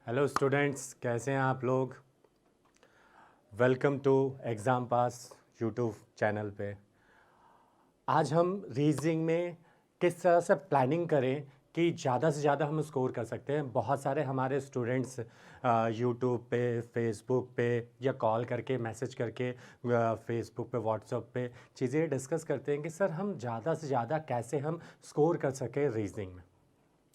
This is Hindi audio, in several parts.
हेलो स्टूडेंट्स, कैसे हैं आप लोग। Welcome to exam pass YouTube channel पे। आज हम रीजनिंग में किस तरह से प्लानिंग करें कि ज़्यादा से ज़्यादा हम स्कोर कर सकते हैं। बहुत सारे हमारे स्टूडेंट्स यूट्यूब पे, फेसबुक पे या कॉल करके, मैसेज करके, फेसबुक पे, व्हाट्सएप पे चीज़ें डिस्कस करते हैं कि सर हम ज़्यादा से ज़्यादा कैसे हम स्कोर कर सकें रीजनिंग में।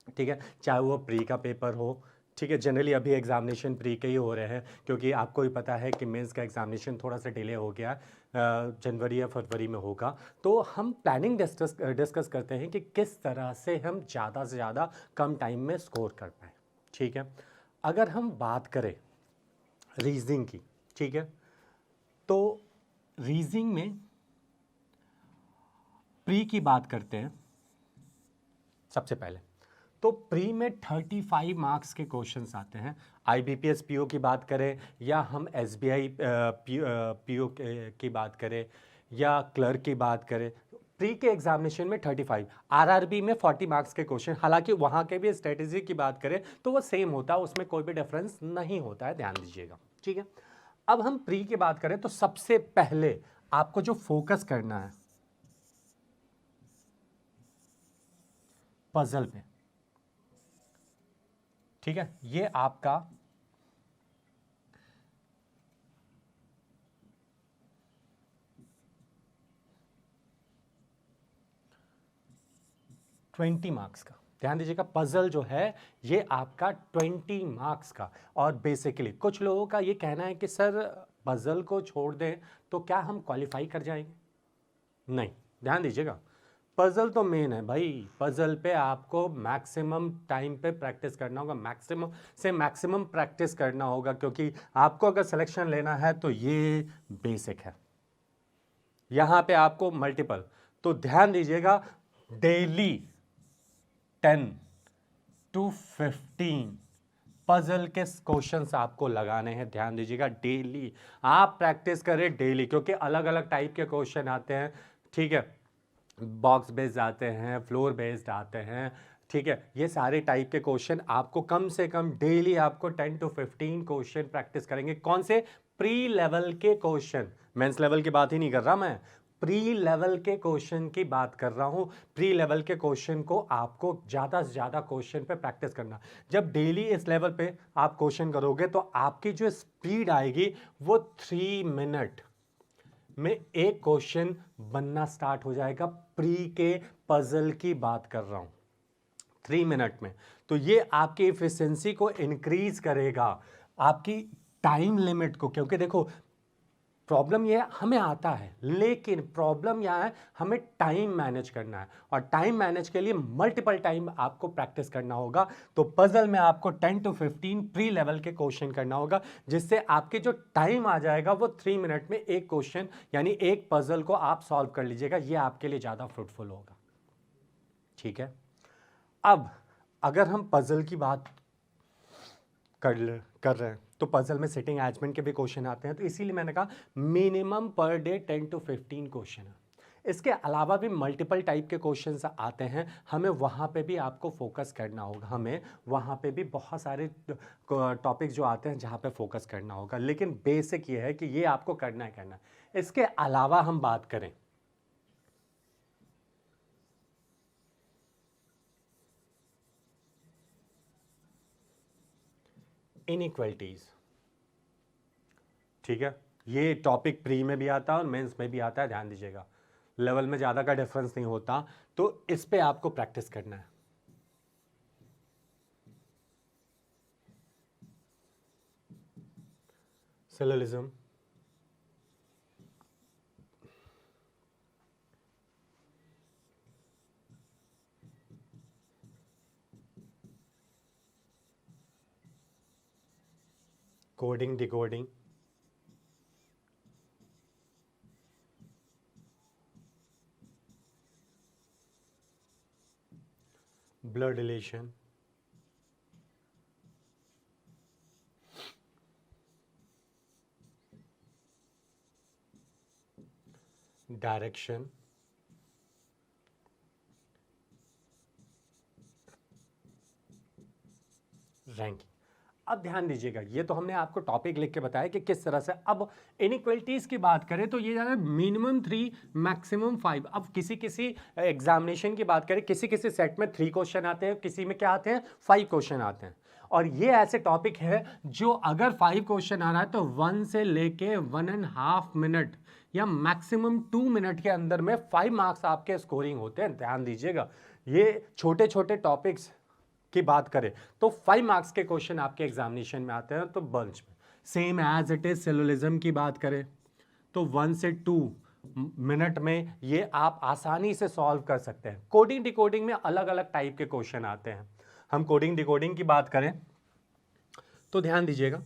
ठीक है, चाहे वो प्री का पेपर हो। ठीक है, जनरली अभी एग्जामिनेशन प्री के ही हो रहे हैं क्योंकि आपको ही पता है कि मेंस का एग्जामिनेशन थोड़ा सा डिले हो गया, जनवरी या फरवरी में होगा। तो हम प्लानिंग डिस्कस करते हैं कि किस तरह से हम ज़्यादा से ज़्यादा कम टाइम में स्कोर कर पाएँ। ठीक है, अगर हम बात करें रीजनिंग की, ठीक है, तो रीजनिंग में प्री की बात करते हैं सबसे पहले। तो प्री में 35 मार्क्स के क्वेश्चंस आते हैं। आईबीपीएस पीओ की बात करें या हम एसबीआई पीओ की बात करें या क्लर्क की बात करें, प्री के एग्जामिनेशन में 35, आरआरबी में 40 मार्क्स के क्वेश्चन। हालांकि वहां के भी स्ट्रेटेजी की बात करें तो वो सेम होता है, उसमें कोई भी डिफरेंस नहीं होता है, ध्यान दीजिएगा। ठीक है, अब हम प्री की बात करें तो सबसे पहले आपको जो फोकस करना है पजल पे। ठीक है, ये आपका 20 मार्क्स का, ध्यान दीजिएगा, पजल जो है ये आपका 20 मार्क्स का। और बेसिकली कुछ लोगों का ये कहना है कि सर पजल को छोड़ दें तो क्या हम क्वालिफाई कर जाएंगे। नहीं, ध्यान दीजिएगा, पजल तो मेन है भाई। पजल पे आपको मैक्सिमम टाइम पे प्रैक्टिस करना होगा, मैक्सिमम से मैक्सिमम प्रैक्टिस करना होगा, क्योंकि आपको अगर सिलेक्शन लेना है तो ये बेसिक है। यहां पे आपको मल्टीपल, तो ध्यान दीजिएगा, डेली 10 to 15 पजल के क्वेश्चंस आपको लगाने हैं। ध्यान दीजिएगा, डेली आप प्रैक्टिस करें डेली, क्योंकि अलग अलग टाइप के क्वेश्चन आते हैं। ठीक है, बॉक्स बेस्ड आते हैं, फ्लोर बेस्ड आते हैं। ठीक है, ये सारे टाइप के क्वेश्चन आपको कम से कम डेली आपको 10 to 15 क्वेश्चन प्रैक्टिस करेंगे। कौन से? प्री लेवल के क्वेश्चन, मेंस लेवल की बात ही नहीं कर रहा मैं, प्री लेवल के क्वेश्चन की बात कर रहा हूं। प्री लेवल के क्वेश्चन को आपको ज्यादा से ज्यादा क्वेश्चन पे प्रैक्टिस करना। जब डेली इस लेवल पे आप क्वेश्चन करोगे तो आपकी जो स्पीड आएगी वो 3 मिनट में एक क्वेश्चन बनना स्टार्ट हो जाएगा। प्री के पजल की बात कर रहा हूं, 3 मिनट में। तो ये आपकी एफिशिएंसी को इंक्रीज करेगा, आपकी टाइम लिमिट को। क्योंकि देखो, प्रॉब्लम ये है, हमें आता है, लेकिन प्रॉब्लम यह है हमें टाइम मैनेज करना है, और टाइम मैनेज के लिए मल्टीपल टाइम आपको प्रैक्टिस करना होगा। तो पजल में आपको 10 to 15 प्री लेवल के क्वेश्चन करना होगा, जिससे आपके जो टाइम आ जाएगा वो 3 मिनट में एक क्वेश्चन यानी एक पजल को आप सॉल्व कर लीजिएगा। ये आपके लिए ज्यादा फ्रूटफुल होगा। ठीक है, अब अगर हम पजल की बात कर रहे हैं तो पजल में सिटिंग एजमेंट के भी क्वेश्चन आते हैं, तो इसीलिए मैंने कहा minimum per day 10 to 15 question है। इसके अलावा भी मल्टीपल टाइप के क्वेश्चंस आते हैं, हमें वहाँ पे भी आपको फोकस करना होगा। हमें वहाँ पे भी बहुत सारे टॉपिक जो आते हैं जहाँ पे फोकस करना होगा, लेकिन बेसिक ये है कि ये आपको करना है करना है। इसके अलावा हम बात करें इनइक्वलिटीज। ठीक है, ये टॉपिक प्री में भी आता है और मेंस में भी आता है, ध्यान दीजिएगा, लेवल में ज़्यादा का डिफरेंस नहीं होता। तो इस पे आपको प्रैक्टिस करना है। Syllogism, coding, decoding, blood relation, direction, ranking. अब ध्यान दीजिएगा, ये तो हमने आपको टॉपिक लिख के बताया कि किस तरह से। अब इनइक्वलिटीज की बात करें तो ये जाना मिनिमम 3 मैक्सिमम 5। अब किसी किसी एग्जामिनेशन की बात करें, किसी किसी सेट में 3 क्वेश्चन आते हैं, किसी में क्या आते हैं 5 क्वेश्चन आते हैं। और ये ऐसे टॉपिक है जो अगर 5 क्वेश्चन आ रहा है तो 1 से लेके 1.5 मिनट या मैक्सिमम 2 मिनट के अंदर में 5 मार्क्स आपके स्कोरिंग होते हैं। ध्यान दीजिएगा, ये छोटे छोटे टॉपिक्स की बात करें तो 5 मार्क्स के क्वेश्चन आपके एग्जामिनेशन में आते हैं तो बंच में। Same as it is syllogism की बात करें तो 1 से 2 मिनट में ये आप आसानी से सॉल्व कर सकते हैं। कोडिंग डिकोडिंग में अलग अलग टाइप के क्वेश्चन आते हैं। हम कोडिंग डिकोडिंग की बात करें तो ध्यान दीजिएगा,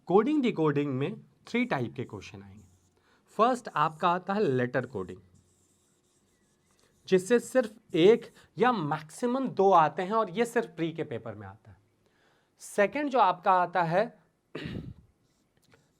कोडिंग डिकोडिंग में 3 टाइप के क्वेश्चन आएंगे। फर्स्ट आपका आता है लेटर कोडिंग, जिससे सिर्फ 1 या मैक्सिमम 2 आते हैं और ये सिर्फ प्री के पेपर में आता है। सेकंड जो आपका आता है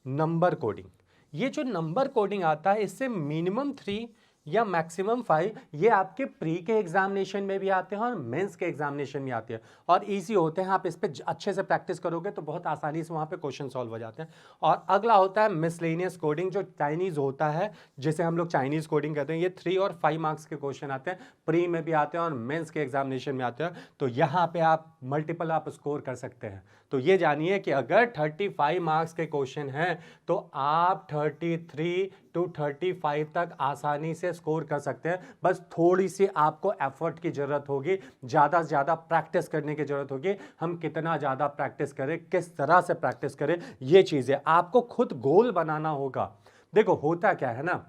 नंबर कोडिंग। ये जो नंबर कोडिंग आता है इससे मिनिमम 3 या मैक्सिमम 5 ये आपके प्री के एग्जामिनेशन में भी आते हैं और मेंस के एग्जामिनेशन में आते हैं और इजी होते हैं। आप इस पे अच्छे से प्रैक्टिस करोगे तो बहुत आसानी से वहाँ पे क्वेश्चन सॉल्व हो जाते हैं। और अगला होता है मिसलेनियस कोडिंग, जो चाइनीज़ होता है, जिसे हम लोग चाइनीज़ कोडिंग कहते हैं। ये 3 और 5 मार्क्स के क्वेश्चन आते हैं, प्री में भी आते हैं और मेंस के एग्जामिनेशन में आते हैं। तो यहाँ पे आप मल्टीपल आप स्कोर कर सकते हैं। तो ये जानिए कि अगर 35 मार्क्स के क्वेश्चन हैं तो आप 33 to 35 तक आसानी से स्कोर कर सकते हैं। बस थोड़ी सी आपको एफर्ट की जरूरत होगी, ज़्यादा से ज़्यादा प्रैक्टिस करने की जरूरत होगी। हम कितना ज़्यादा प्रैक्टिस करें, किस तरह से प्रैक्टिस करें, ये चीज़ें आपको खुद गोल बनाना होगा। देखो होता क्या है ना,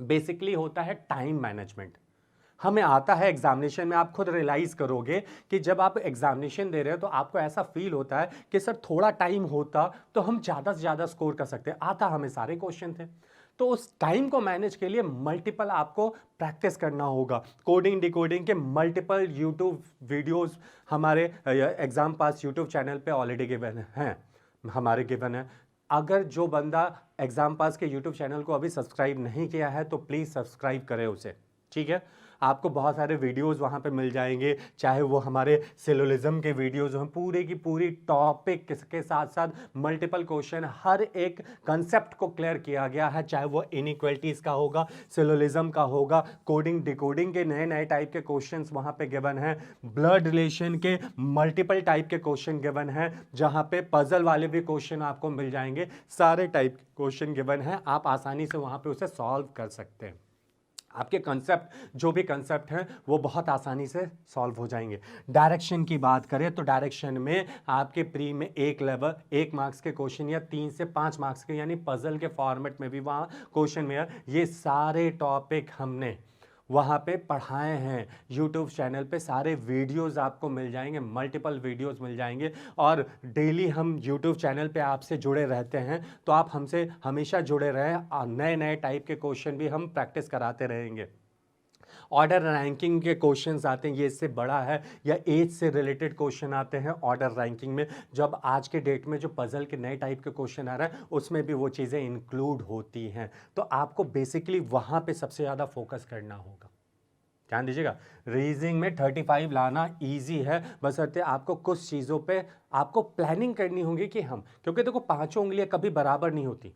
बेसिकली होता है टाइम मैनेजमेंट। हमें आता है एग्जामिनेशन में, आप खुद रियलाइज करोगे कि जब आप एग्जामिनेशन दे रहे हो तो आपको ऐसा फील होता है कि सर थोड़ा टाइम होता तो हम ज़्यादा से ज़्यादा स्कोर कर सकते। आता हमें सारे क्वेश्चन थे, तो उस टाइम को मैनेज के लिए मल्टीपल आपको प्रैक्टिस करना होगा। कोडिंग डिकोडिंग के मल्टीपल यूट्यूब वीडियोस हमारे एग्जाम पास यूट्यूब चैनल पे ऑलरेडी गिवन हैं, हमारे गिवन है। अगर जो बंदा एग्जाम पास के यूट्यूब चैनल को अभी सब्सक्राइब नहीं किया है तो प्लीज़ सब्सक्राइब करें उसे, ठीक है। आपको बहुत सारे वीडियोस वहाँ पे मिल जाएंगे, चाहे वो हमारे सिलोजिज्म के वीडियोस हैं, पूरे की पूरी टॉपिक के साथ साथ मल्टीपल क्वेश्चन, हर एक कंसेप्ट को क्लियर किया गया है, चाहे वो इनइक्वलिटीज़ का होगा, सिलोजिज्म का होगा, कोडिंग डिकोडिंग के नए नए टाइप के क्वेश्चंस वहाँ पे गिवन हैं, ब्लड रिलेशन के मल्टीपल टाइप के क्वेश्चन गिवन हैं, जहाँ पे पजल वाले भी क्वेश्चन आपको मिल जाएंगे। सारे टाइप के क्वेश्चन गिवन हैं, आप आसानी से वहाँ पे उसे सॉल्व कर सकते हैं। आपके कंसेप्ट जो भी कंसेप्ट हैं वो बहुत आसानी से सॉल्व हो जाएंगे। डायरेक्शन की बात करें तो डायरेक्शन में आपके प्री में 1 मार्क्स के क्वेश्चन या 3 से 5 मार्क्स के, यानी पजल के फॉर्मेट में भी वहाँ क्वेश्चन में ये सारे टॉपिक हमने वहाँ पे पढ़ाए हैं। यूट्यूब चैनल पे सारे वीडियोस आपको मिल जाएंगे, मल्टीपल वीडियोस मिल जाएंगे। और डेली हम यूट्यूब चैनल पे आपसे जुड़े रहते हैं, तो आप हमसे हमेशा जुड़े रहें। नए नए टाइप के क्वेश्चन भी हम प्रैक्टिस कराते रहेंगे। ऑर्डर रैंकिंग के क्वेश्चंस आते हैं, ये इससे बड़ा है, या एज से रिलेटेड क्वेश्चन आते हैं ऑर्डर रैंकिंग में। जब आज के डेट में जो पजल के नए टाइप के क्वेश्चन आ रहा है उसमें भी वो चीज़ें इंक्लूड होती हैं। तो आपको बेसिकली वहाँ पे सबसे ज़्यादा फोकस करना होगा। ध्यान दीजिएगा, रीजनिंग में 35 लाना इजी है, बशर्ते आपको कुछ चीज़ों पे आपको प्लानिंग करनी होगी कि हम, क्योंकि देखो पांचों उंगलियां कभी बराबर नहीं होती।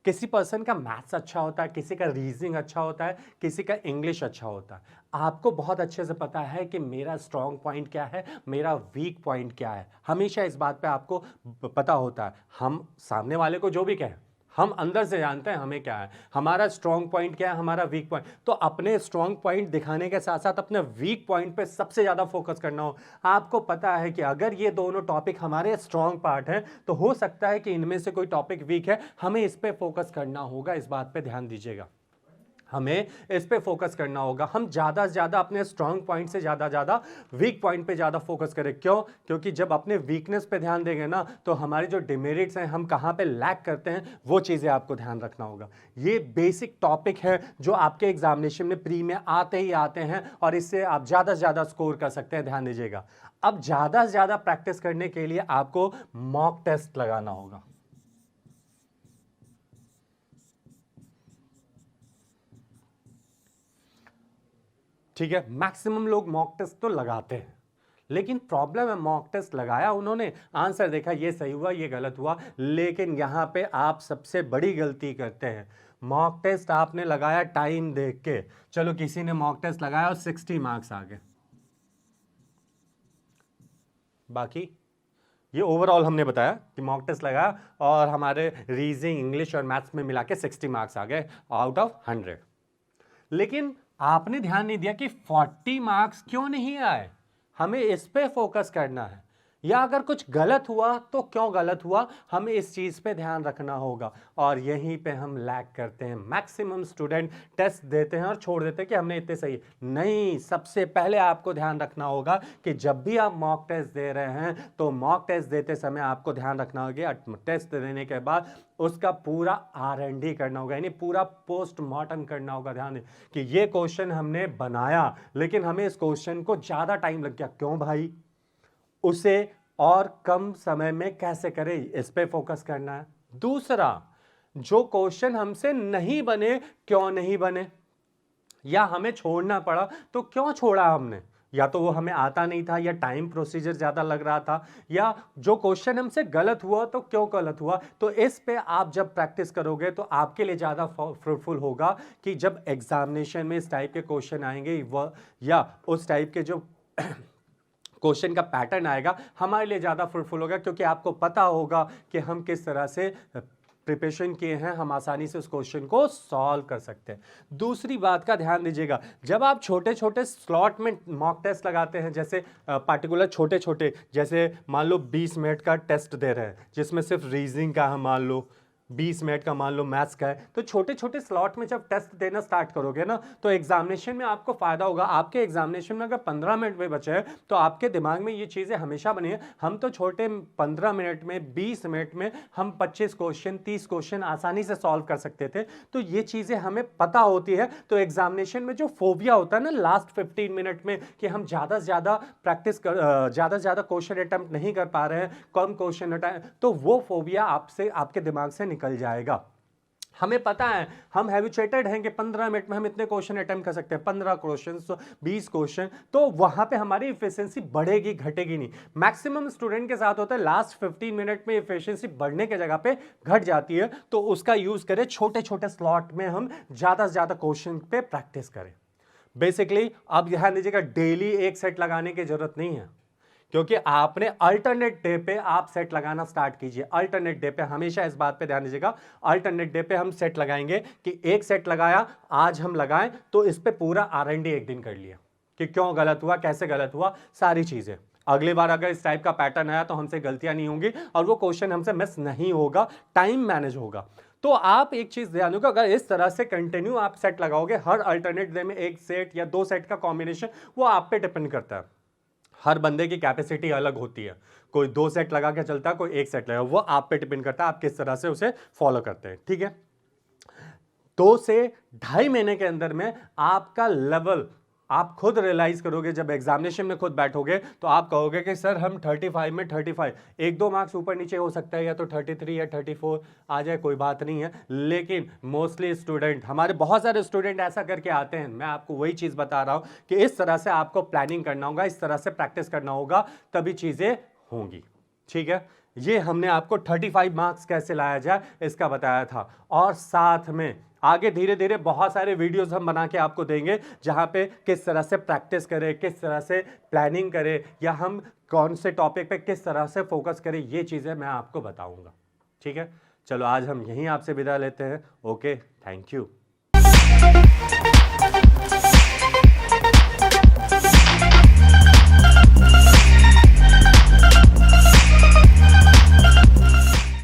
किसी पर्सन का मैथ्स अच्छा होता है, किसी का रीजनिंग अच्छा होता है, किसी का इंग्लिश अच्छा होता है। आपको बहुत अच्छे से पता है कि मेरा स्ट्रॉन्ग पॉइंट क्या है, मेरा वीक पॉइंट क्या है। हमेशा इस बात पे आपको पता होता है। हम सामने वाले को जो भी कहें, हम अंदर से जानते हैं हमें क्या है, हमारा स्ट्रॉन्ग पॉइंट क्या है, हमारा वीक पॉइंट। तो अपने स्ट्रॉन्ग पॉइंट दिखाने के साथ साथ अपने वीक पॉइंट पे सबसे ज़्यादा फोकस करना हो। आपको पता है कि अगर ये दोनों टॉपिक हमारे स्ट्रॉन्ग पार्ट हैं तो हो सकता है कि इनमें से कोई टॉपिक वीक है, हमें इस पे फोकस करना होगा। इस बात पे ध्यान दीजिएगा, हमें इस पे फोकस करना होगा। हम ज़्यादा से ज़्यादा अपने स्ट्रॉन्ग पॉइंट से ज़्यादा वीक पॉइंट पे ज़्यादा फोकस करें। क्यों? क्योंकि जब अपने वीकनेस पे ध्यान देंगे ना तो हमारे जो डिमेरिट्स हैं, हम कहाँ पे लैक करते हैं, वो चीज़ें आपको ध्यान रखना होगा। ये बेसिक टॉपिक है जो आपके एग्जामिनेशन में प्री में आते ही आते हैं और इससे आप ज़्यादा से ज़्यादा स्कोर कर सकते हैं। ध्यान दीजिएगा, अब ज़्यादा से ज़्यादा प्रैक्टिस करने के लिए आपको मॉक टेस्ट लगाना होगा। ठीक है, मैक्सिमम लोग मॉक टेस्ट तो लगाते हैं, लेकिन प्रॉब्लम है मॉक टेस्ट लगाया उन्होंने, आंसर देखा ये सही हुआ ये गलत हुआ, लेकिन यहाँ पे आप सबसे बड़ी गलती करते हैं। मॉक टेस्ट आपने लगाया टाइम देख के, चलो किसी ने मॉक टेस्ट लगाया और 60 मार्क्स आ गए, बाकी ये ओवरऑल हमने बताया कि मॉक टेस्ट लगाया और हमारे रीजनिंग, इंग्लिश और मैथ्स में मिला के 60 मार्क्स आ गए आउट ऑफ 100। लेकिन आपने ध्यान नहीं दिया कि 40 मार्क्स क्यों नहीं आए, हमें इस पे फोकस करना है, या अगर कुछ गलत हुआ तो क्यों गलत हुआ, हमें इस चीज़ पे ध्यान रखना होगा। और यहीं पे हम लैग करते हैं, मैक्सिमम स्टूडेंट टेस्ट देते हैं और छोड़ देते हैं कि हमने इतने सही नहीं। सबसे पहले आपको ध्यान रखना होगा कि जब भी आप मॉक टेस्ट दे रहे हैं तो मॉक टेस्ट देते समय आपको ध्यान रखना होगा, टेस्ट देने के बाद उसका पूरा R&D करना होगा, यानी पूरा पोस्टमार्टम करना होगा। ध्यान दें कि ये क्वेश्चन हमने बनाया लेकिन हमें इस क्वेश्चन को ज़्यादा टाइम लग गया, क्यों भाई, उसे और कम समय में कैसे करें, इस पे फोकस करना है। दूसरा, जो क्वेश्चन हमसे नहीं बने क्यों नहीं बने, या हमें छोड़ना पड़ा तो क्यों छोड़ा हमने, या तो वो हमें आता नहीं था, या टाइम प्रोसीजर ज़्यादा लग रहा था, या जो क्वेश्चन हमसे गलत हुआ तो क्यों गलत हुआ। तो इस पे आप जब प्रैक्टिस करोगे तो आपके लिए ज़्यादा फ्रूटफुल होगा कि जब एग्जामिनेशन में इस टाइप के क्वेश्चन आएंगे वह, या उस टाइप के जो क्वेश्चन का पैटर्न आएगा, हमारे लिए ज़्यादा फ्रूटफुल होगा, क्योंकि आपको पता होगा कि हम किस तरह से प्रिपरेशन किए हैं, हम आसानी से उस क्वेश्चन को सॉल्व कर सकते हैं। दूसरी बात का ध्यान दीजिएगा, जब आप छोटे छोटे स्लॉट में मॉक टेस्ट लगाते हैं, जैसे पार्टिकुलर छोटे छोटे, जैसे मान लो 20 मिनट का टेस्ट दे रहे हैं जिसमें सिर्फ रीजनिंग का है, मान लो 20 मिनट का, मान लो मैथ्स का है, तो छोटे छोटे स्लॉट में जब टेस्ट देना स्टार्ट करोगे ना तो एग्जामिनेशन में आपको फायदा होगा। आपके एग्जामिनेशन में अगर 15 मिनट में बचे हैं तो आपके दिमाग में ये चीज़ें हमेशा बनी है, हम तो छोटे 15 मिनट में, 20 मिनट में हम 25 क्वेश्चन, 30 क्वेश्चन आसानी से सॉल्व कर सकते थे। तो ये चीज़ें हमें पता होती है, तो एग्जामिनेशन में जो फोबिया होता है ना लास्ट 15 मिनट में कि हम ज़्यादा से ज़्यादा प्रैक्टिस कर, ज़्यादा से ज़्यादा क्वेश्चन अटैम्प्ट नहीं कर पा रहे हैं, कम क्वेश्चन अटैम्प्ट, तो वो फोबिया आपसे, आपके दिमाग से निकल जाएगा। हमें पता है, हम हैबिचुएटेड हैं कि 15 मिनट में हम इतने क्वेश्चन अटेम्प्ट कर सकते हैं, 15 क्वेश्चन, 20 क्वेश्चन, तो वहां पे हमारी इफिशिएंसी बढ़ेगी घटेगी नहीं। मैक्सिमम स्टूडेंट के साथ होता है लास्ट 15 मिनट में इफिशिएंसी बढ़ने के जगह पे घट जाती है, तो उसका यूज करें, छोटे छोटे स्लॉट में हम ज्यादा से ज्यादा क्वेश्चन पे प्रैक्टिस करें। बेसिकली अब ध्यान दीजिएगा, डेली एक सेट लगाने की जरूरत नहीं है, क्योंकि आपने अल्टरनेट डे पे आप सेट लगाना स्टार्ट कीजिए। अल्टरनेट डे पे हमेशा इस बात पे ध्यान दीजिएगा, अल्टरनेट डे पे हम सेट लगाएंगे कि एक सेट लगाया, आज हम लगाएं तो इस पे पूरा R&D एक दिन कर लिया कि क्यों गलत हुआ, कैसे गलत हुआ, सारी चीजें। अगली बार अगर इस टाइप का पैटर्न आया तो हमसे गलतियां नहीं होंगी और वो क्वेश्चन हमसे मिस नहीं होगा, टाइम मैनेज होगा। तो आप एक चीज ध्यान रखो, अगर इस तरह से कंटिन्यू आप सेट लगाओगे, हर अल्टरनेट डे में एक सेट या 2 सेट का कॉम्बिनेशन, वो आप पे डिपेंड करता है। हर बंदे की कैपेसिटी अलग होती है, कोई 2 सेट लगा के चलता है, कोई 1 सेट लगा, वो आप पे डिपेंड करता है आप किस तरह से उसे फॉलो करते हैं। ठीक है, 2 से 2.5 महीने के अंदर में आपका लेवल आप खुद रियलाइज करोगे। जब एग्जामिनेशन में खुद बैठोगे तो आप कहोगे कि सर हम 35 में 35, 1-2 मार्क्स ऊपर नीचे हो सकता है, या तो 33 या 34 आ जाए, कोई बात नहीं है। लेकिन मोस्टली स्टूडेंट, हमारे बहुत सारे स्टूडेंट ऐसा करके आते हैं। मैं आपको वही चीज़ बता रहा हूँ कि इस तरह से आपको प्लानिंग करना होगा, इस तरह से प्रैक्टिस करना होगा, तभी चीज़ें होंगी। ठीक है, ये हमने आपको 35 मार्क्स कैसे लाया जाए इसका बताया था, और साथ में आगे धीरे धीरे बहुत सारे वीडियोस हम बना के आपको देंगे जहां पे किस तरह से प्रैक्टिस करें, किस तरह से प्लानिंग करें, या हम कौन से टॉपिक पे किस तरह से फोकस करें, ये चीज़ें मैं आपको बताऊंगा। ठीक है, चलो आज हम यहीं आपसे विदा लेते हैं। Okay, thank you.